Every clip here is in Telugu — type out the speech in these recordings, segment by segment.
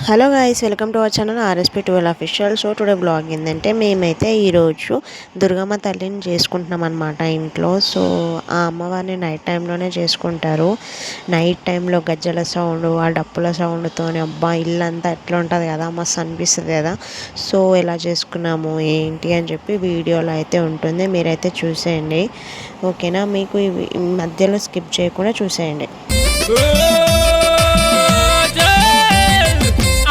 Hello guys, welcome to our channel RSP12 official. So today blog ఏంటంటే మేమైతే ఈరోజు దుర్గమ్మ తల్లిని చేసుకుంటున్నాం అనమాట ఇంట్లో. సో ఆ అమ్మవారిని నైట్ టైంలోనే చేసుకుంటారు. నైట్ టైంలో గజ్జల సౌండ్, ఆ డప్పుల సౌండ్తోని అబ్బా ఇల్లంతా ఎట్లా ఉంటుంది కదా, మస్తు అనిపిస్తుంది కదా. సో ఎలా చేసుకున్నాము ఏంటి అని చెప్పి వీడియోలో అయితే ఉంటుంది, మీరైతే చూసేయండి ఓకేనా. మీకు మధ్యలో స్కిప్ చేయకుండా చూసేయండి.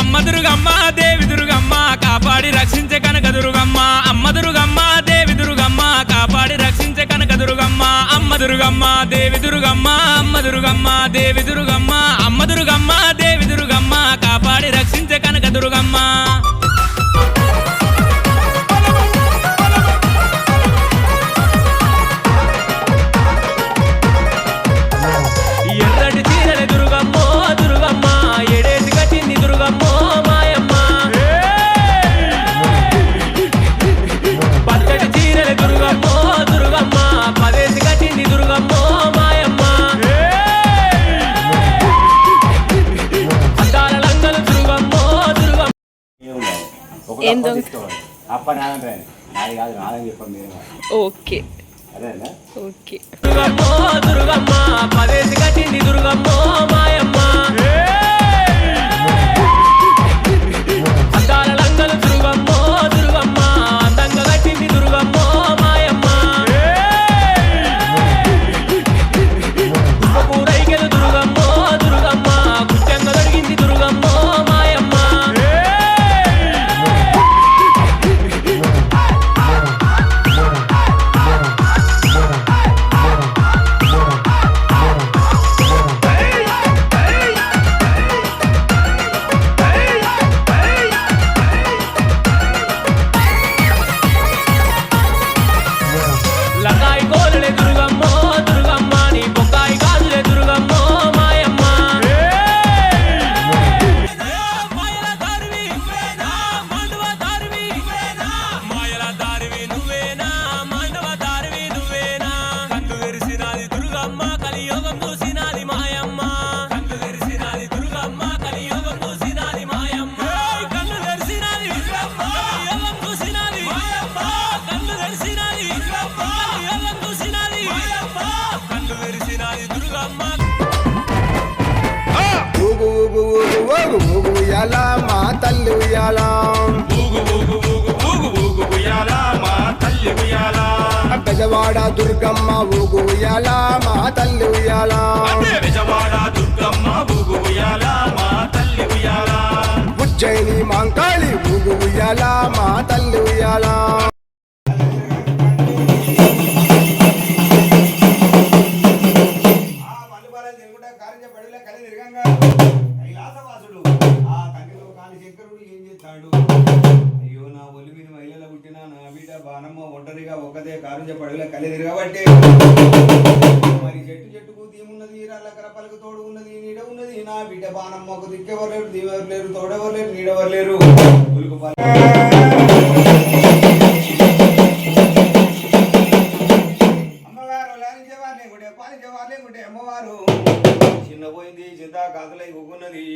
అమ్మ దుర్గమ్మ దేవి దుర్గమ్మ కాపాడి రక్షించే కనక దుర్గమ్మ. అమ్మ దుర్గమ్మ దేవి దుర్గమ్మ కాపాడి రక్షించే కనక దుర్గమ్మ. అమ్మ దుర్గమ్మ దేవి దుర్గమ్మ, అమ్మ దుర్గమ్మ దేవి దుర్గమ్మ, అమ్మ దుర్గమ్మ దేవి దుర్గమ్మ కాపాడి రక్షించే కనక దుర్గమ్మ. ఎర్రటి చీరని దుర్గమ్మ దుర్గమ్మ ఏడేసి కట్టింది దుర్గమ్మ మాయమ్మ. పచ్చటి చీరని దుర్గమ్మ దుర్గమ్మ పదేసి కట్టింది దుర్గమ్మ మాయమ్మ. అద్దాల లంగలు దుర్గమ్మ దుర్గమ్మ. Okay okay. దుర్గమ్మ దుర్గమ్మ పదేసి కట్టింది దుర్గమ్మ మాయమ్మ. అద్దాల లంగలు దుర్గమ్మ దుర్గమ్మ అందంగా కట్టింది దుర్గమ్మ మాయమ్మ. కూరైకెలు దుర్గమ్మ దుర్గమ్మ కుచ్చంగా దొరికింది దుర్గమ్మ మాయమ్మ. లకాయి కోలులే దుర్గమ్మ దుర్గమ్మ నీ బొక్కాయి కాదులే దుర్గమ్మ మాయమ్మ. మాయల దారివి నువ్వేనా మండవ దారివి నువ్వేనా, మాయల దారివి నువ్వేనా మండవ దారివి నువ్వేనా. కన్ను తెరిసినది దుర్గమ్మ కలియుగం చూసినది మాయమ్మ. కన్ను తెరిసినది దుర్గమ్మ కలియుగం చూసినది మాయమ్మ. కన్ను తెరిసినది దుర్గమ్మ కలియుగం చూసినది మాయమ్మ. కన్ను తెరిసినది దుర్గమ్మ కలియుగం చూసినది మాయమ్మ. కన్ను తెరిసినది దుర్గమ్మ. ఊగు ఊగు ఊగు ఊగు ఊగు ఉయ్యాల మా తల్లి ఉయ్యాల. ఊగు ఊగు ఊగు ఊగు ఊగు ఉయ్యాల మా తల్లి ఉయ్యాల. బెజవాడ దుర్గమ్మ ఊగు ఉయ్యాల మా తల్లి ఉయ్యాల. విజయవాడ దుర్గమ్మ ఊగు ఉయ్యాల మా తల్లి ఉయ్యాల. ఉజ్జయిని మాంకాళి ఊగు ఉయ్యాల మా తల్లి ఉయ్యాల. అయ్యో నా ఒలిమిని మహిళల పుట్టిన నా బిడ్డ బాణమ్మ ఒంటరిగా ఒకదే కారుజ పడుగుల కలి తిరగబట్టే. మరి చెట్టు చెట్టుకు తీమున్నది, రాళ్ళకర పలుకు తోడు ఉన్నది, నీడ ఉన్నది. నా బిడ్డ బాణమ్మకు దిక్కెవరు లేరు, దీవెవరు లేరు, తోడెవరు లేరు, నీడెవరు లేరు. ఉలుకు అమ్మవారు లాలించేవారిని గుడే పాలించేవారిని గుడే అమ్మవారు చిన్న పోయింది చింతాకాంతలై కూకున్నది.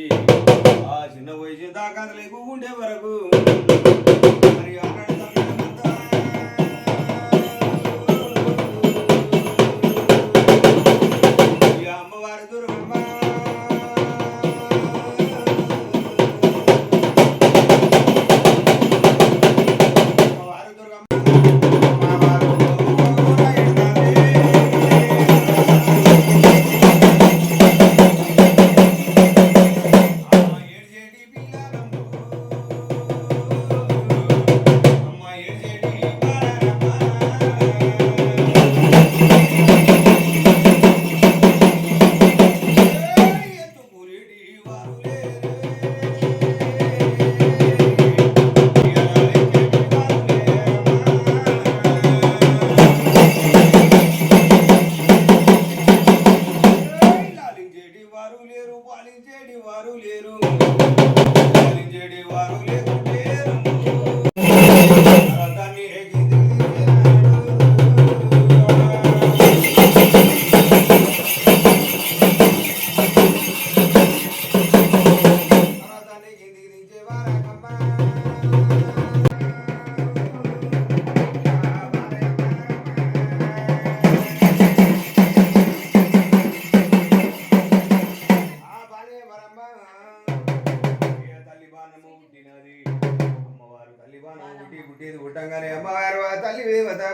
ఆ చిన్న పోయి చింతాకాంతలై కూకుండే వరకు మరి అమ్మవారి దుర్గమ్మ అమ్మవారి దుర్గమ్మ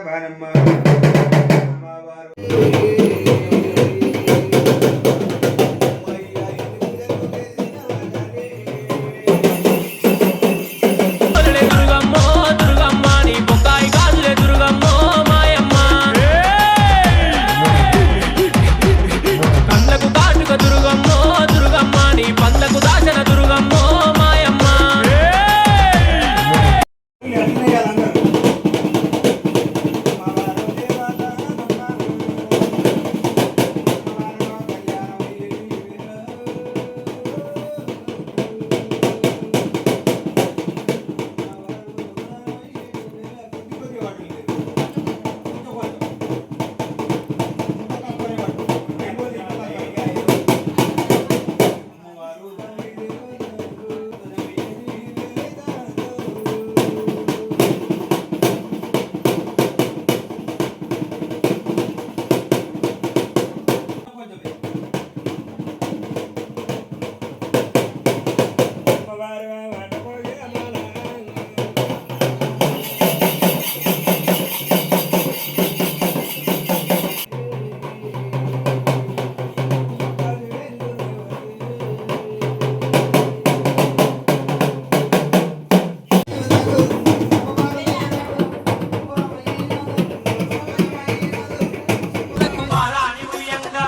బాణమ్మ అమ్మవారు దుర్గమ్మో దుర్గమ్మ నీ బొక్కాయి కాదులే దుర్గమ్మో మాయమ్మ కళ్ళకు కాటుక దుర్గమ్మో దుర్గమ్మ నీ పండ్లకు దాచన దుర్గమ్మో మాయమ్మ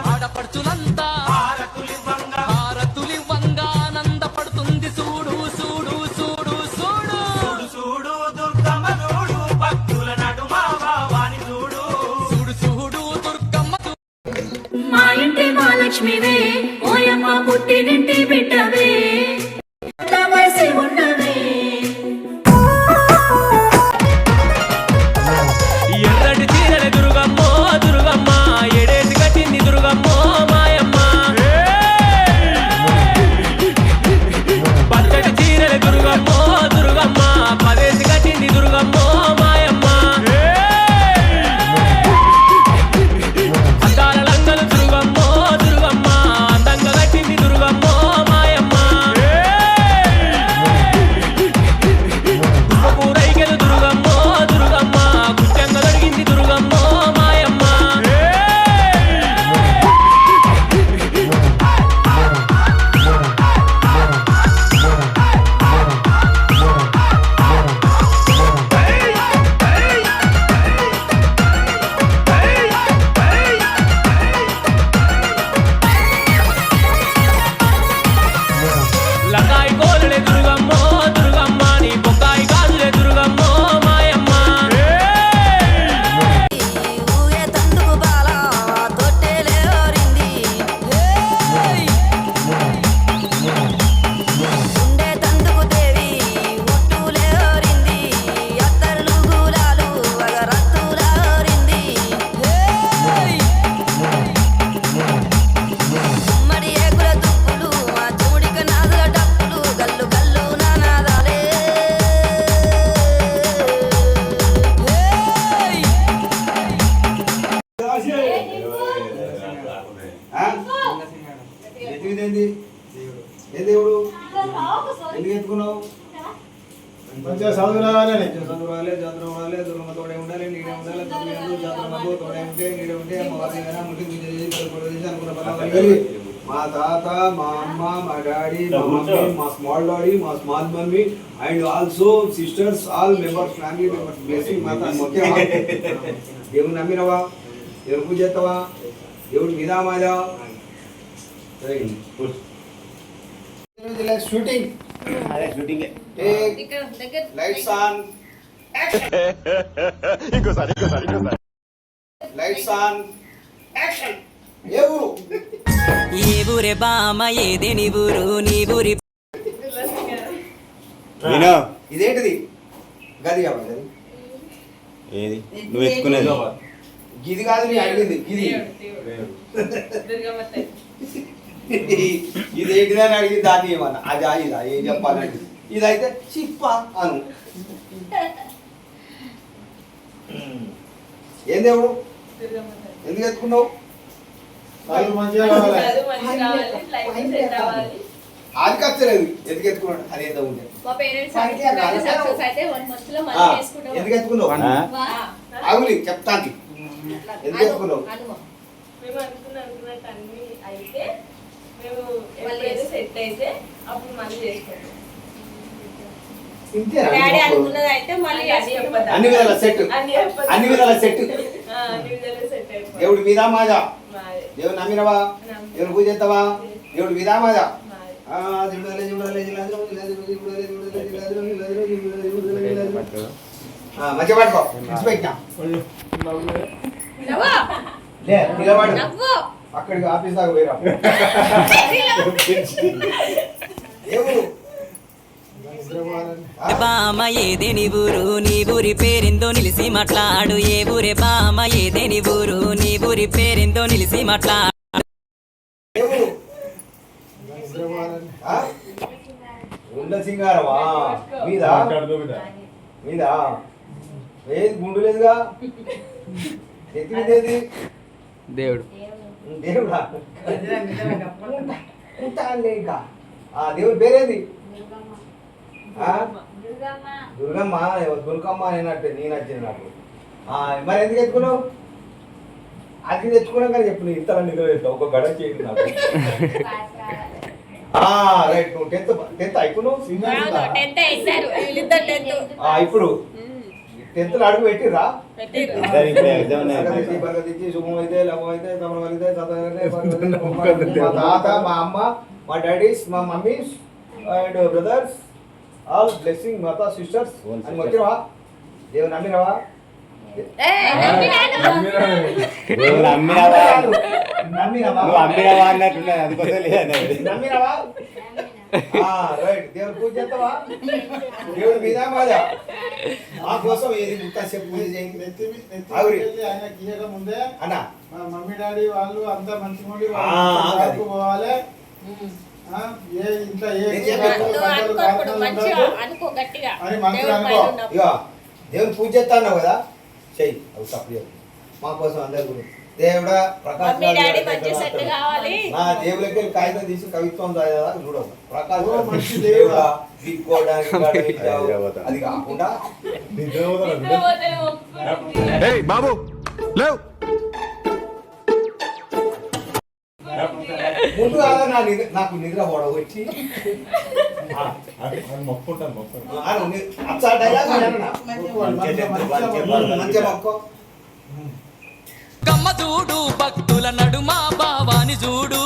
ఆడపడుచులంతా హారతులివ్వంగా ఆనందపడుతుంది చూడు చూడు చూడు చూడు చూడు దుర్గమ్మ చూడు భక్తుల నడుమ వాని చూడు చూడు చూడు దుర్గమ్మ మా ఇంటి మహాలక్ష్మివే ఓయమ్మ పుట్టినింటి బిడ్డవే వయసి ఉన్నవే ఎర్రటి చీరల దుర్గమ్మో దుర్గమ్మ ఎడేసి కట్టింది దుర్గమ్మో మాయమ్మ పచ్చటి చీరల దుర్గమ్మో దుర్గమ్మ పదేసి కట్టింది దుర్గమ్మో మాయమ్మ అందాల లంగలు దుర్గమ్మో దుర్గమ్మ అందంగా కట్టింది దుర్గమ్మో మాయమ్మ రైకెలు దుర్గమ్మో దుర్గమ్మ గుట్టంగా దొరికింది దుర్గమ్మో మాయమ్మ లకాయి కోలలే దుర్గమ్మో దుర్గమ్మ నీ బొక్కాయి కాదులే దుర్గమ్మో మాయమ్మ ఊగే తందుకు బాల తొట్టెలే ఓరింది ఉండే తందుకు దేవి ఒట్టులే ఓరింది అత్తరులు గులాలు అగరత్తుల ఓరింది మరి ఏకుల దుప్పులు మా చెముడిక నాదుల డప్పులు గల్లు గల్లు నానాదాలే ఎత్తిదేంది ఏ దేవుడు ఎందుకు ఎత్తుకున్నావు మంచిగా చదువు రావాలని చదువు రాలే జాతర వాడాలి దుర్గమ్మ తోడే ఉండాలి నీడే ఉండాలి తొమ్మిది జాతర మధ్య తోడే ఉంటే నీడే ఉంటే అమ్మవారి ముట్టి అనుకున్న పనులు మా తాత మా అమ్మ మా డాడీ మా మమ్మీ మా స్మాల్ డాడీ మా small mummy and also sisters all members family members blessing మాత మొత్తం దేవుడు నమ్మినవా దేవుడు పూజ చేస్తావా దేవుడు మీద మాదా shooting lights on lights on action ఏ ఊరు ఏ ఊరే బామ ఏదే నీ ఊరు నీ ఊరి ఇదేంటిది గది కావాలి ఏది నువ్వు ఎత్తుకునేది గిది కాదు నీ అడిగింది గిది ఇది ఏంటిదని అడిగి దాన్ని ఏమన్నా అది ఇదా ఏం చెప్పాలంటే ఇదైతే చిప్ప అను ఏం దేవుడు ఎందుకు ఎత్తుకున్నావు మంచిగా కావాలి అది కచ్చలేదు ఎందుకు ఎత్తుకున్నాడు అది ఎంత ఉండే మా పేరెంట్స్ సక్సెస్ అయితే 1 month లో మళ్ళీ చేసుకుంటాం. ఎందుకు ఎత్తుకున్నావు ఆగులి చెప్తాకి ఎందుకు ఎత్తుకున్నావు మేము అనుకున్నట్టు అన్ని అయితే మేము ఎప్పుడైతే సెట్ అయితే అప్పుడు మళ్ళీ చేసుకుంటాం. డాడీ అనుకున్నది అయితే మళ్ళీ అన్ని విధాల సెట్ అన్ని విధాల సెట్ సెట్ అయిపోయింది. దేవుడి మీద మాజా దేవుడు నమ్మినవా దేవుడు పూజ చేస్తావా దేవుడి మీద మాజా మంచిగా పట్టుకో పెట్టినా నిలబడు అక్కడికి ఆఫీస్ దాకా పోయిరా ఎవరు బామ ఏదే నీ ఊరు నీ ఊరి పేరెందో నిలిసి మాట్లాడు ఏ ఊరే బామ ఏదే నీ ఊరు నీ ఊరి పేరెందో నిలిసి మాట్లాడు ఉండ సింగారమా మీద మీద ఏది గుండు లేదుగా ఎత్తిది దేవుడు దేవుడా ఇంకా దేవుడి పేరేది దుర్గమ్మ దుర్గమ్మ అయినట్టు నేను వచ్చింది నాకు మరి ఎందుకు ఎత్తుకున్నావు అది తెచ్చుకున్నాం కానీ చెప్పు ఇంత నిద్ర చేస్తావు ఒక గడ చేయండి నాకు రైట్ నువ్వు టెన్త్ అయిపోయినావు ఇప్పుడు 10th అడుగు పెట్టిర్రా శుభం అయితే లభం అయితే తమరం అయితే మా తాత మా అమ్మ మా డాడీస్ మా mummies and brothers all blessing Mata sisters అని వచ్చినవా దేవుని నమ్మినవా నమ్మినవా రైట్ దేవుని పూజ చేస్తావా దేవుడి మీద మాదా మా కోసం ఏది ముక్తాసేపు పూజ చేయండి ముందే అన్న మా మమ్మీ డాడీ వాళ్ళు అంతా మంచిగా ఉండి పోవాలి ఏ ఇంట్లో ఏ అని మనసులో అనుకో ఇక దేవుని పూజ చేస్తా అన్నావు కదా చెయ్యి అవి తప్పలేదు మా కోసం అందరు గురించి దేవుడా ప్రకాశ్ నా దేవులకి కాగితం తీసి కవిత్వం చూడవు ప్రకాశ్ దేవుడా అది కాకుండా బాబు లేవు ముందు కాదా నాకు నిద్ర పోవడం వచ్చి మంచిగా మొక్కో కమ్మ చూడు భక్తుల నడుమ భావాని చూడు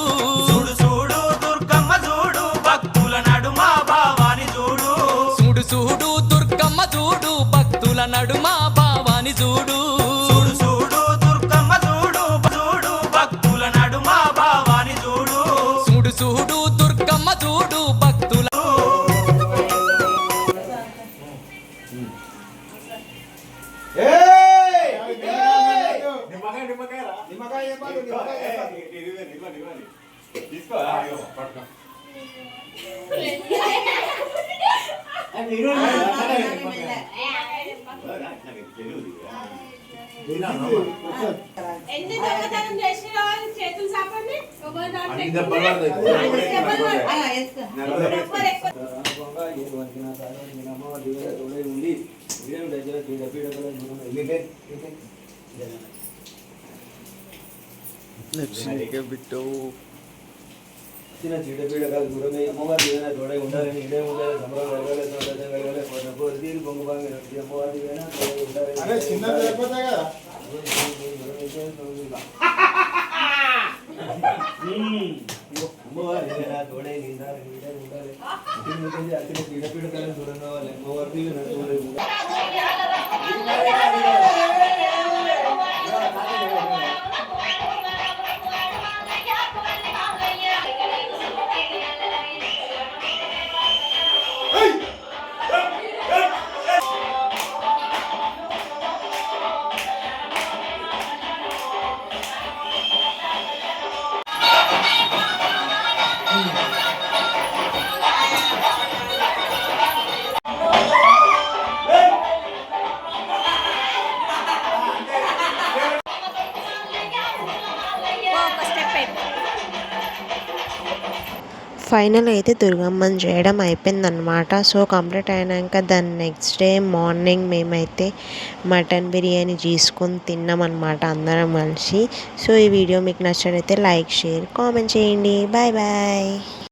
చూడు చూడు దుర్గమ్మ చూడు భక్తుల నడుమ భావాని చూడు చూడు చూడు దుర్గమ్మ చూడు భక్తుల నడుమ భావాని చూడు చూడు చూడు దుర్గమ్మ చూడు చూడు భక్తుల నడుమ భావాని చూడు చూడు చూడు దుర్గమ్మ చూడు భక్తుల ఎన్ని దొంగతనం చేసినా చేతులు సాపండి చిన్న చీడపీడకాలు దూరమే అమ్మవారి ఏదైనా తోడై ఉండాలని ఇడే ఉండాలి సంబరం కలగాలి సంతోషం కలగాలి తీరు పొంగు బాగా అమ్మవారి ఏదైనా తోడై ఉండాలి అమ్మవారి ఏదైనా తోడై ఉండాలి ఇడే ఉండాలి అచ్చిన చీడపీడకాలను దూరం కావాలి అమ్మవారి తోడై ఉండాలి ఫైనల్ అయితే దుర్గమ్మని చేయడం అయిపోయిందనమాట. సో కంప్లీట్ అయినాక దాని నెక్స్ట్ డే మార్నింగ్ మేమైతే మటన్ బిర్యానీ చేసుకొని తిన్నామన్నమాట అందరం కలిసి. సో ఈ వీడియో మీకు నచ్చినట్లయితే లైక్, షేర్, కామెంట్ చేయండి. Bye bye.